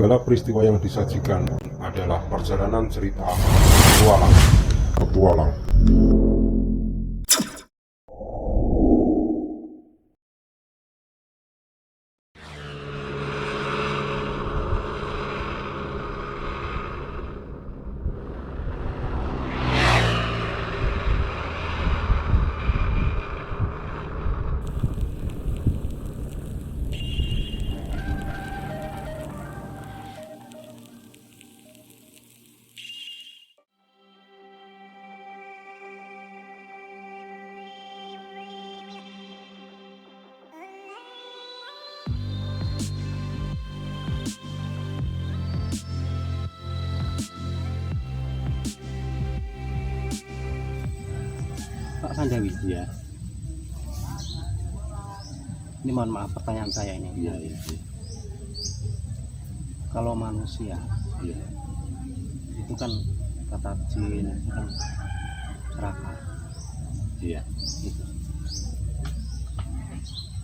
Segala peristiwa yang disajikan adalah perjalanan cerita petualang. Pak Sandawi, Iya, ini mohon maaf pertanyaan saya ini. iya. Kalau manusia Iya, itu kan kata jin itu kan serakah iya, gitu.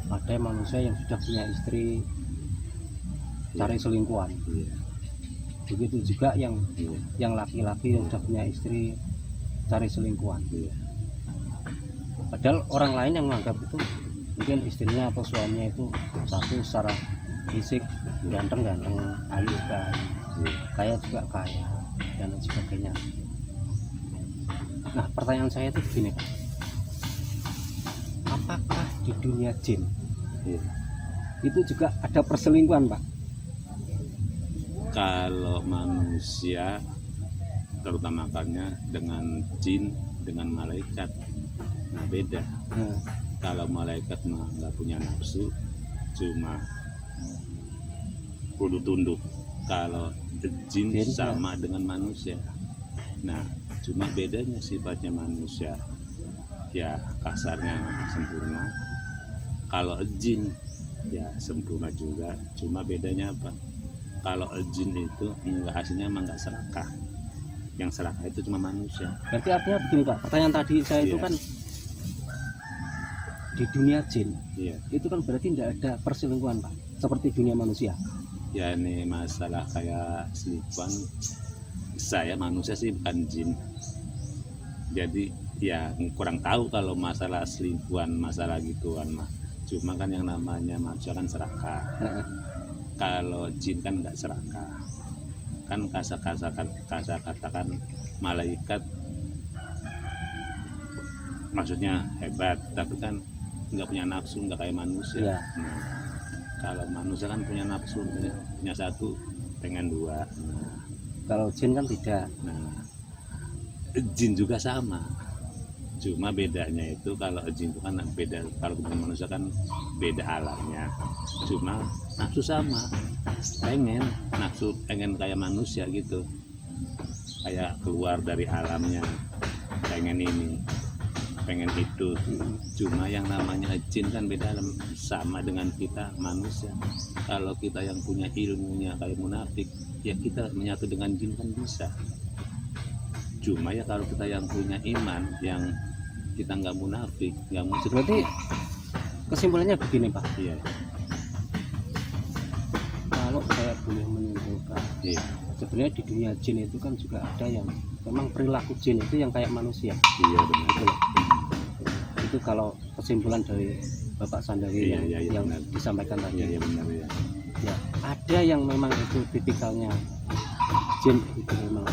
Ada manusia yang sudah punya istri cari selingkuhan. iya, Begitu juga iya, yang laki-laki yang sudah punya istri cari selingkuhan. iya, Padahal orang lain yang menganggap itu mungkin istrinya atau suaminya itu satu secara fisik ganteng-ganteng, ayu juga, iya. kaya juga kaya, dan lain sebagainya. Nah, pertanyaan saya itu begini, Pak. Apakah di dunia jin Iya. itu juga ada perselingkuhan, Pak? Kalau manusia terutama dengan jin dengan malaikat, nah beda. Nah, Kalau malaikat mah nggak punya nafsu, cuma kudu tunduk. Kalau jin Jin, sama dengan manusia. Nah, cuma bedanya sifatnya manusia ya kasarnya sempurna. Kalau jin ya sempurna juga, cuma bedanya apa? Kalau jin itu enggak, aslinya emang nggak serakah. Yang serakah itu cuma manusia. berarti artinya begini, Pak. Pertanyaan tadi saya itu Iya. kan di dunia jin Iya. itu kan berarti tidak ada perselingkuhan, Pak, seperti dunia manusia. Ya ini masalah kayak selingkuhan, saya manusia sih bukan jin, jadi ya kurang tahu kalau masalah selingkuhan, masalah gituan mah. Cuma kan yang namanya manusia kan serakah. Nah, Kalau jin kan nggak serakah, kan katakan malaikat maksudnya hebat, tapi kan nggak punya nafsu, nggak kayak manusia. Iya. Nah, kalau manusia kan punya nafsu, punya satu pengen dua. kalau jin kan tidak. Nah, jin juga sama, cuma bedanya itu kalau jin itu kan beda, kalau dengan manusia kan beda alamnya, cuma nafsu sama, pengen kayak manusia gitu, kayak keluar dari alamnya, pengen ini, pengen itu. Cuma yang namanya jin kan beda alam, sama dengan kita manusia. Kalau kita yang punya ilmunya kayak munafik, ya kita menyatu dengan jin kan bisa. Cuma ya kalau kita yang punya iman, yang kita nggak munafik, nggak musyrik. Berarti kesimpulannya begini, Pak. Iya, Kalau saya boleh menyimpulkan, iya, sebenarnya di dunia jin itu kan juga ada yang memang perilaku jin itu yang kayak manusia. iya benar. Gitu loh. Itu kalau kesimpulan dari Bapak Sandawi Iya, iya, yang benar. disampaikan tadi. Iya, iya benar ya. Ya, ada yang memang itu tipikalnya jin itu memang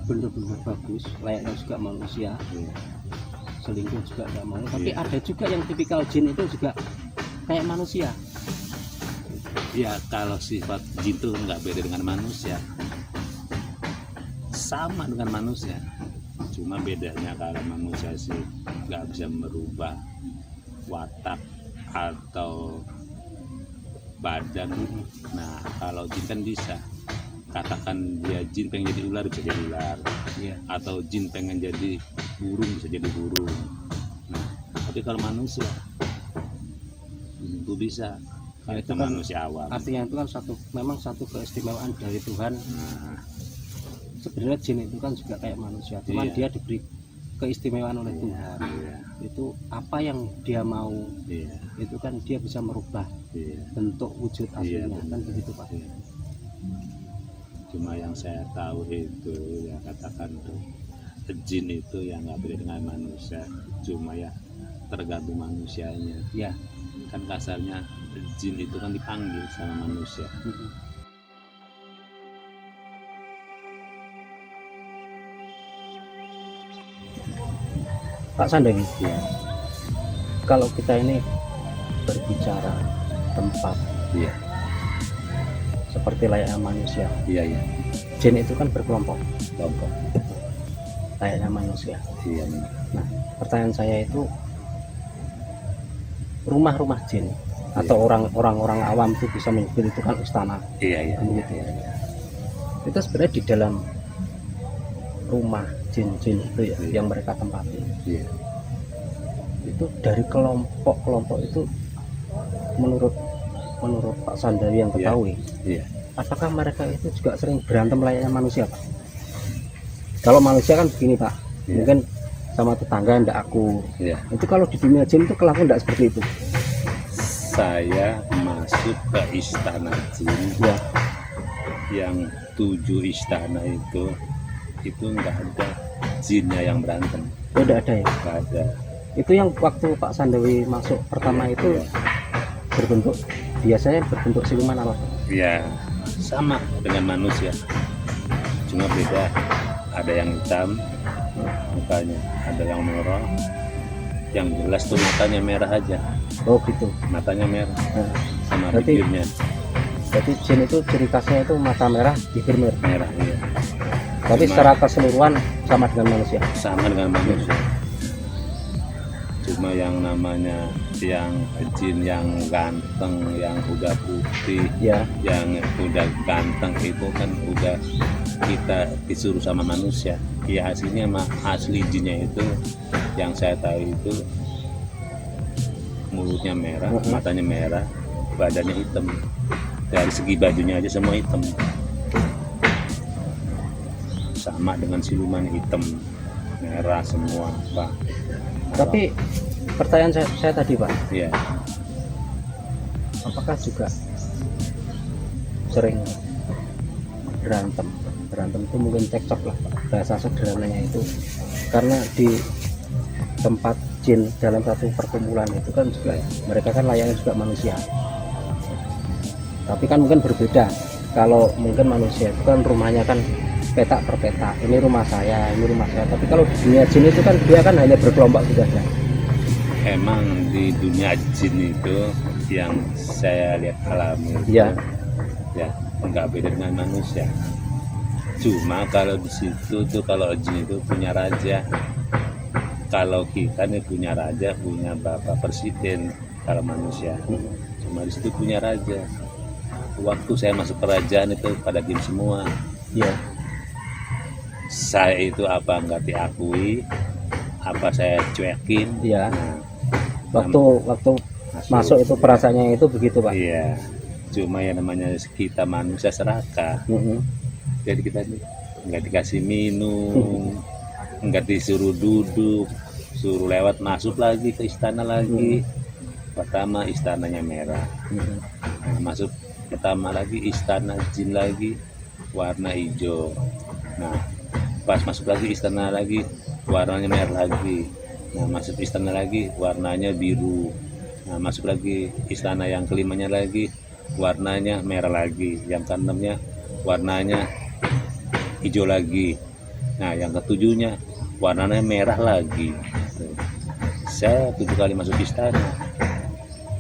benar-benar bagus, layaknya juga manusia, Iya. selingkuh juga nggak mau. Tapi Iya. ada juga yang tipikal jin itu juga kayak manusia. Ya kalau sifat jin itu nggak beda dengan manusia, sama dengan manusia. Cuma bedanya kalau manusia sih nggak bisa merubah watak atau badan. Nah kalau jin kan bisa. Katakan dia jin pengen jadi ular, bisa jadi ular. Iya. Atau jin pengen jadi burung, bisa jadi burung. Nah tapi kalau manusia itu bisa. Ya, Kalau itu kita kan manusia awam. artinya itu kan memang satu keistimewaan dari Tuhan. Nah, Sebenarnya jin itu kan juga kayak manusia, cuman Iya. dia diberi keistimewaan oleh Tuhan. iya, Itu apa yang dia mau, iya, itu kan dia bisa merubah iya. bentuk wujud Iya, aslinya, kan benar. begitu, Pak. Iya. Cuma yang saya tahu itu ya katakan tuh jin itu yang nggak beda dengan manusia, cuma ya tergantung manusianya. Ya. Kan kasarnya jin itu kan dipanggil sama manusia. Pak Sandewi, Ya, kalau kita ini berbicara tempat iya, seperti layaknya manusia, iya, iya. jin itu kan berkelompok Kelompok. layaknya manusia. Iya, Nah, pertanyaan saya itu rumah-rumah jin atau orang-orang awam itu bisa menyebut itu kan istana, iya, iya, kan begitu ya. Itu sebenarnya di dalam rumah jin-jin itu ya, Iya. yang mereka tempati, iya. itu dari kelompok-kelompok itu menurut Pak Sandewi yang Iya. ketahui, Iya. apakah mereka itu juga sering berantem layaknya manusia, Pak? Kalau manusia kan begini, Pak, Iya. mungkin sama tetangga ndak aku. Iya. Itu kalau di dunia jin itu kelakuan ndak seperti itu. Saya masuk ke istana jin Ya, yang 7 istana itu nggak ada jinnya yang berantem, oh, ndak ada ya. nggak ada. Itu yang waktu Pak Sandewi masuk pertama Iya, itu iya. biasanya berbentuk siluman apa? Ya sama dengan manusia, cuma beda. Ada yang hitam mukanya, ada yang merah. Yang jelas tuh matanya merah aja, Oh gitu. matanya merah Nah, sama Berarti- bibirnya berarti jin itu ciri khasnya itu mata merah, bibir merah. merah. Iya. Tapi Cuma- secara keseluruhan sama dengan manusia. sama dengan manusia. Cuma yang namanya yang jin yang ganteng, yang udah putih, Ya, yang udah ganteng itu kan udah kita disuruh sama manusia. Ya aslinya mah asli jinnya itu yang saya tahu itu mulutnya merah, matanya merah, badannya hitam. Dari segi bajunya aja semua hitam. Sama dengan siluman hitam, merah semua, Pak. tapi pertanyaan saya tadi, Pak, Iya, apakah juga sering berantem? Berantem itu mungkin cekcok lah, Pak. Bahasa sederhananya itu karena di tempat jin dalam satu perkumpulan itu kan juga mereka kan layaknya juga manusia. Tapi kan mungkin berbeda. Kalau mungkin manusia itu kan rumahnya kan petak per petak. Ini rumah saya, ini rumah saya. Tapi kalau di dunia jin itu kan dia kan hanya berkelompok sudah ya. emang di dunia jin itu yang saya lihat alami itu, Iya. ya nggak beda dengan manusia. Cuma kalau di situ tuh kalau jin itu punya raja. Kalau kita nih punya raja, punya bapak presiden. Kalau manusia, cuma di situ punya raja. Waktu saya masuk kerajaan itu pada jin semua. Iya. Saya itu apa nggak diakui, apa saya cuekin. Iya. Nah, Waktu masuk itu perasaannya itu begitu, Pak. Iya, cuma yang namanya kita manusia serakah. Mm-mm. Jadi kita ini nggak dikasih minum, nggak disuruh duduk, suruh lewat masuk lagi ke istana lagi. Pertama istananya merah, Mm-mm. nah, masuk pertama lagi istana jin lagi warna hijau. Nah pas masuk lagi istana lagi warnanya merah lagi. Nah masuk istana lagi warnanya biru. Nah masuk lagi istana yang kelimanya lagi warnanya merah lagi. Yang keenamnya warnanya hijau lagi. Nah yang ketujuhnya warnanya merah lagi. Saya 7 kali masuk istana,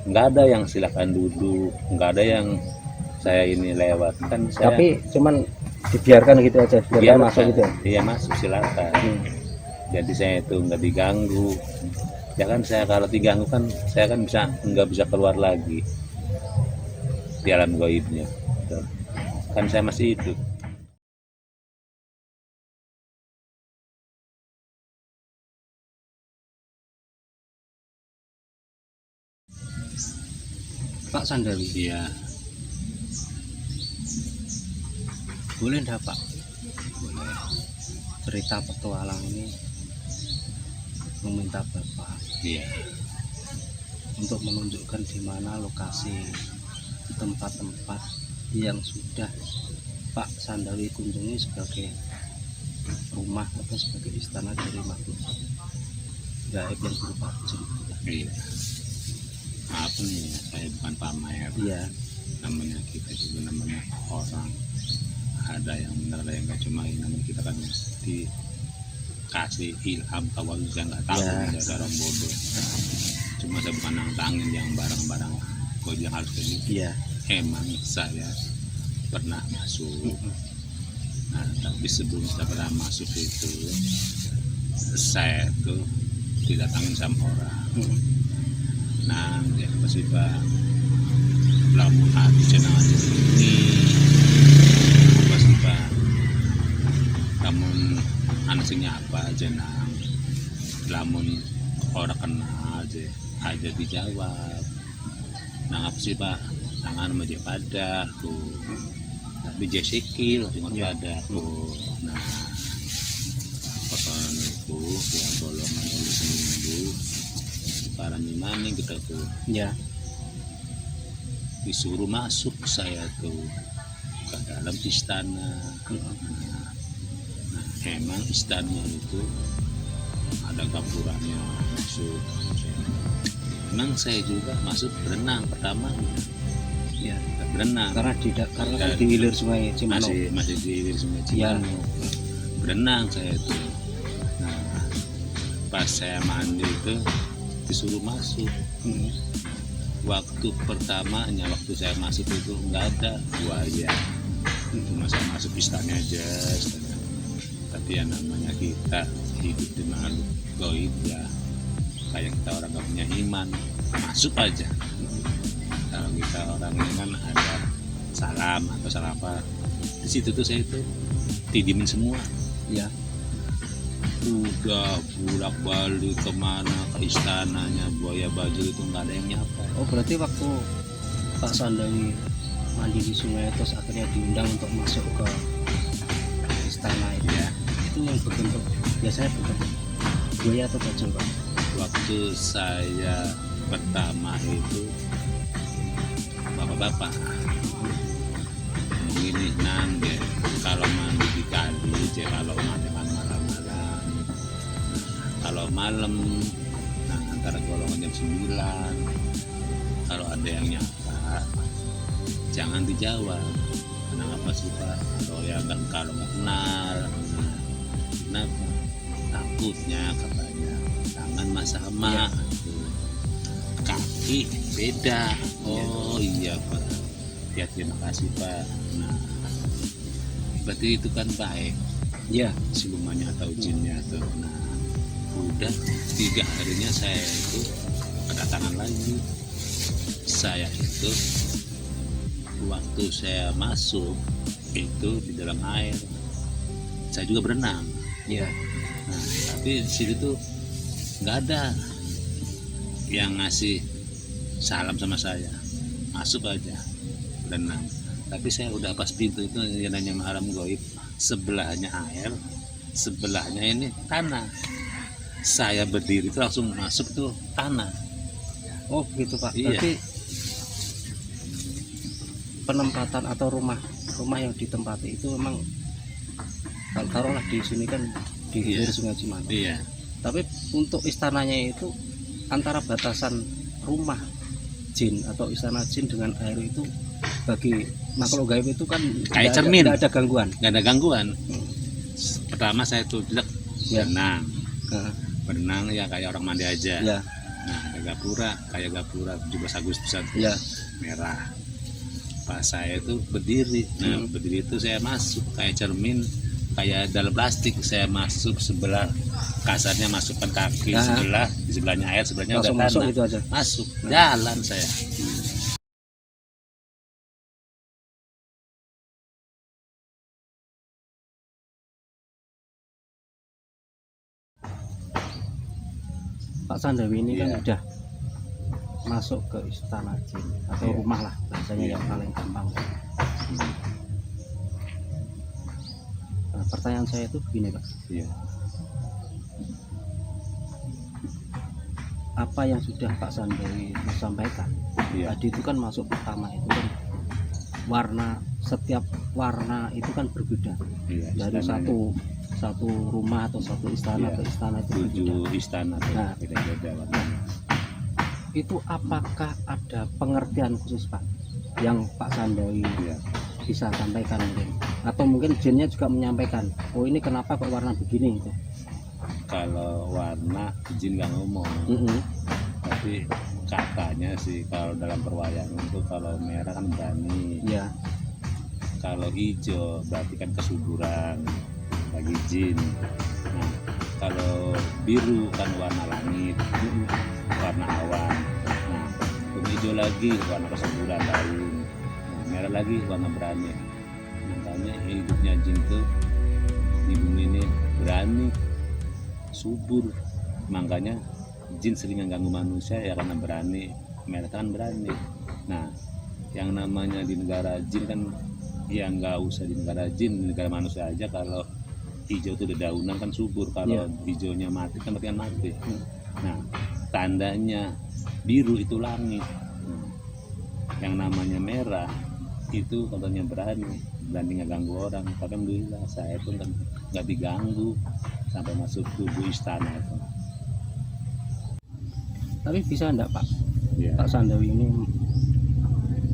nggak ada yang silakan duduk, nggak ada yang saya ini lewat. Kan saya Tapi cuman dibiarkan gitu aja, biarkan masuk gitu ya. Iya masuk silakan. Jadi saya itu nggak diganggu. Ya kan saya kalau diganggu kan saya kan nggak bisa keluar lagi di alam gaibnya. Tuh. Kan saya masih hidup. Pak Sandewi, Iya. boleh enggak Pak Boleh. cerita petualang ini meminta Bapak Iya. untuk menunjukkan di mana lokasi tempat-tempat yang sudah Pak Sandawi kunjungi sebagai rumah atau sebagai istana dari makhluk gaib yang berupa jin. Iya. Apa nih? Saya bukan pamer. Iya. Namanya kita juga namanya orang. Ada yang benar, ada yang nggak, cuma ini namanya kita kan dikasih ilham kawan saya nggak tahu, Ya. ada orang bodoh. Cuma saya bukan nantangin yang barang-barang kok yang harus kayak gitu. Iya. Emang saya pernah masuk. Nah, tapi sebelum saya pernah masuk itu, saya tuh didatangin sama orang. Nah, ya pasti Pak, lamun hati cenang ini, pasti Pak, lamun anak sing nyapa jenang, lamun orang kenal aja dijawab. Nah, apa sih Pak, tangan meja pada tuh, tapi jesikil dengan pada tuh. Nah, potongan itu ya bolongan oleh seminggu para mimani kita tuh Iya. disuruh masuk saya tuh ke dalam istana. Nah, emang istana itu ada gapuranya masuk. Emang saya juga masuk berenang pertama, Iya. berenang Karena kan di hilir sungai Cimanuk. masih di Sungai Iya. Cimanuk. Berenang saya itu. Nah, pas saya mandi itu disuruh masuk. Waktu pertamanya waktu saya masuk itu nggak ada buaya, cuma saya masuk istana aja. Tapi yang namanya kita hidup di makhluk gaib ya, kayak kita orang nggak punya iman, masuk aja. Kalau kita orang ini kan ada salam atau salah apa, di situ tuh saya itu didimin semua. Iya. Udah bolak-balik kemana ke istananya, buaya baju itu nggak ada yang nyapa. Oh, berarti waktu Pak Sandawi mandi di sungai terus akhirnya diundang untuk masuk ke istana itu. Ya, Itu yang berbentuk biasanya berbentuk buaya atau bajul, Pak? waktu saya pertama itu bapak-bapak begini nang deh, kalau mandi di kali je, kalau mandi malam-malam, kalau malam nah antara golongan jam 9, kalau ada yang nyapa jangan dijawab. Kenapa sih Pak? Kalau nggak kenal, kenapa? Takutnya katanya tangan mas sama, kaki beda. Oh iya Pak, ya terima kasih Pak. Nah, berarti itu kan baik Iya. silumannya atau jinnya tuh. Nah, udah 3 harinya saya itu kedatangan lagi. Saya itu waktu saya masuk itu di dalam air, saya juga berenang. Iya. Nah, tapi di situ tuh nggak ada yang ngasih salam sama saya, masuk aja berenang. Tapi saya udah pas pintu itu yang namanya alam gaib, sebelahnya air, sebelahnya ini tanah. Saya berdiri itu langsung masuk tuh tanah. Oh, begitu Pak. Iya. Berarti penempatan atau rumah yang ditempati itu memang kalau taruhlah di sini kan di hilir Iya. Sungai Cimanuk. Iya, Tapi untuk istananya itu antara batasan rumah jin atau istana jin dengan air itu bagi makhluk gaib itu kan Kayak nggak cermin. nggak ada gangguan. nggak ada gangguan. Pertama saya tuh bilang Ya. berenang, Nah, berenang ya kayak orang mandi aja. ya, Nah, ada gapura, kayak gapura 17 Agustusan ya, merah. Pas saya itu berdiri, nah berdiri itu saya masuk kayak cermin, kayak dalam plastik. Saya masuk sebelah, kasarnya masukkan kaki Nah. sebelah, di sebelahnya air, sebelahnya udah langsung masuk tanah. itu aja. Masuk, jalan saya. Pak Sandawi ini kan Iya. udah masuk ke istana jin atau Iya. rumah lah bahasanya Iya. yang paling gampang. Nah, pertanyaan saya itu begini Pak, Iya. apa yang sudah Pak Sandawi sampaikan Iya. tadi itu kan masuk pertama itu kan warna, setiap warna itu kan berbeda. Iya, Dari istananya. satu rumah atau satu istana Iya. ke istana itu berbeda. 7 istana tuh, Nah. beda-beda warnanya. Itu apakah ada pengertian khusus Pak yang Pak Sandawi Iya. bisa sampaikan mungkin? Atau mungkin jinnya juga menyampaikan, oh ini kenapa kok warna begini gitu. Kalau warna jin nggak ngomong, tapi katanya sih kalau dalam perwayangan tuh kalau merah kan berani, Ya, kalau hijau berarti kan kesuburan bagi jin. Nah, kalau biru kan warna langit, warna awan. Nah, untuk hijau lagi warna kesuburan daun. Nah, merah lagi warna berani. Makanya hidupnya jin tuh di bumi ini berani, subur. Makanya jin sering mengganggu manusia ya karena berani, mereka kan berani. Nah, yang namanya di negara jin kan ya nggak usah di negara jin, di negara manusia aja kalau hijau itu dedaunan kan subur, kalau hijaunya mati kan berarti kan mati. Nah, tandanya biru itu langit. Yang namanya merah itu katanya berani ngeganggu orang. Tapi alhamdulillah saya pun kan nggak diganggu sampai masuk tubuh istana itu. tapi bisa enggak Pak, Ya, Pak Sandawi ini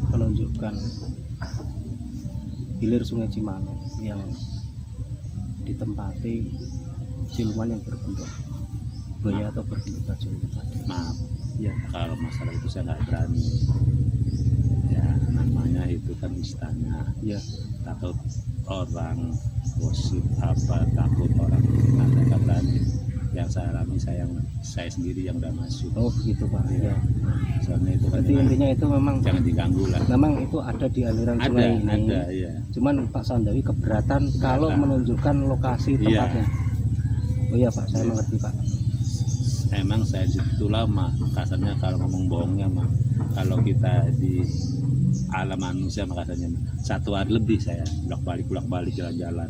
menunjukkan hilir Sungai Cimanuk yang ditempati siluman yang berbentuk buaya atau berbentuk bajul tadi. maaf Ya, kalau masalah itu saya nggak berani. Ya namanya itu kan istana, ya, takut orang gosip apa, takut orang nah, saya nggak berani. Yang saya alami saya sendiri yang udah masuk. oh begitu Pak. Ya, Soalnya itu kan berarti intinya itu memang diganggu lah. memang itu ada di aliran sungai ini. Ada ya. Cuman Pak Sandawi keberatan kalau menunjukkan lokasi Iya. tempatnya. Oh iya Pak, saya mengerti Pak. Emang saya di situ lama, kasarnya kalau ngomong bohongnya mah kalau kita di alam manusia mah kasarnya 1 hari lebih saya bolak balik jalan-jalan.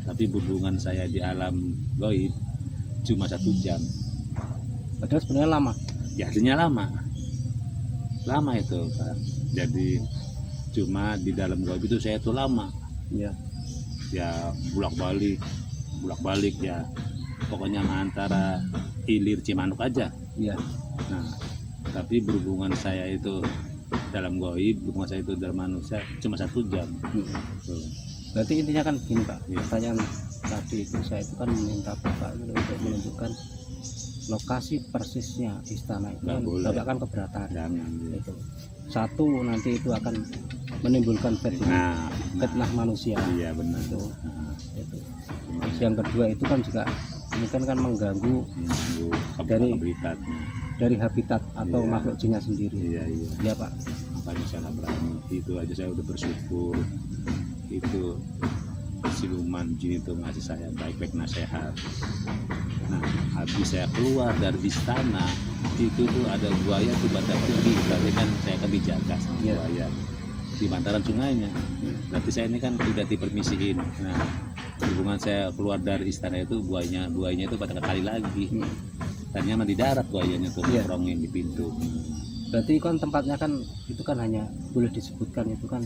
Tapi berhubungan saya di alam gaib cuma 1 jam. Padahal sebenarnya lama. Ya artinya lama itu Pak. Jadi cuma di dalam gaib itu saya itu lama. Ya, Ya bolak balik ya. Pokoknya antara hilir Cimanuk aja. ya. Nah, tapi berhubungan saya itu dalam gaib, berhubungan saya itu dalam manusia cuma 1 jam. Tuh. Berarti intinya kan begini Pak. Iya. Pertanyaan tadi itu saya itu kan meminta Bapak itu untuk menunjukkan lokasi persisnya istana itu Nggak kan boleh. Bapak kan keberatan. Jangan. Itu. Satu nanti itu akan menimbulkan fitnah Nah, manusia. iya benar. Itu. Nah, Itu. benar. Terus yang kedua itu kan juga ini kan mengganggu Mengganggu dari- habitatnya. dari habitat atau Iya. makhluk jinnya sendiri. Iya. Ya Pak. Makanya saya nggak berani. Itu aja saya udah bersyukur. Itu siluman jin itu ngasih saya baik-baik nasihat. Nah, habis saya keluar dari istana itu tuh ada buaya tuh pada pergi, berarti kan saya kan dijaga sama Iya. buaya di bantaran sungainya. Berarti saya ini kan tidak dipermisiin. Nah, hubungan saya keluar dari istana itu buayanya itu pada kali lagi. Tadinya mah di darat buayanya tuh Iya. nongkrongin di pintu. Berarti kan tempatnya kan itu kan hanya boleh disebutkan itu kan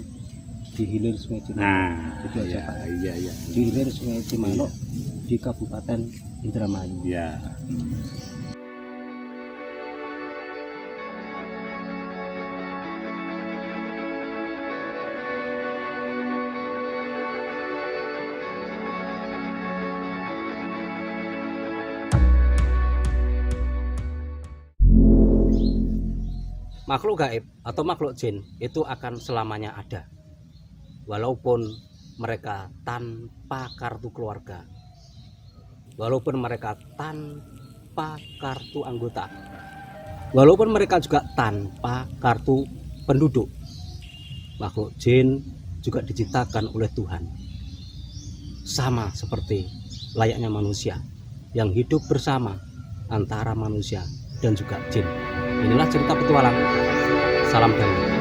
di hilir Sungai Cimanuk. Nah, Itu aja, iya, Pak. iya. Di hilir Sungai Cimanuk di Kabupaten Indramayu. Iya. Makhluk gaib atau makhluk jin itu akan selamanya ada, walaupun mereka tanpa kartu keluarga, walaupun mereka tanpa kartu anggota, walaupun mereka juga tanpa kartu penduduk. Makhluk jin juga diciptakan oleh Tuhan, sama seperti layaknya manusia yang hidup bersama antara manusia dan juga jin. Inilah cerita petualang. Salam damai.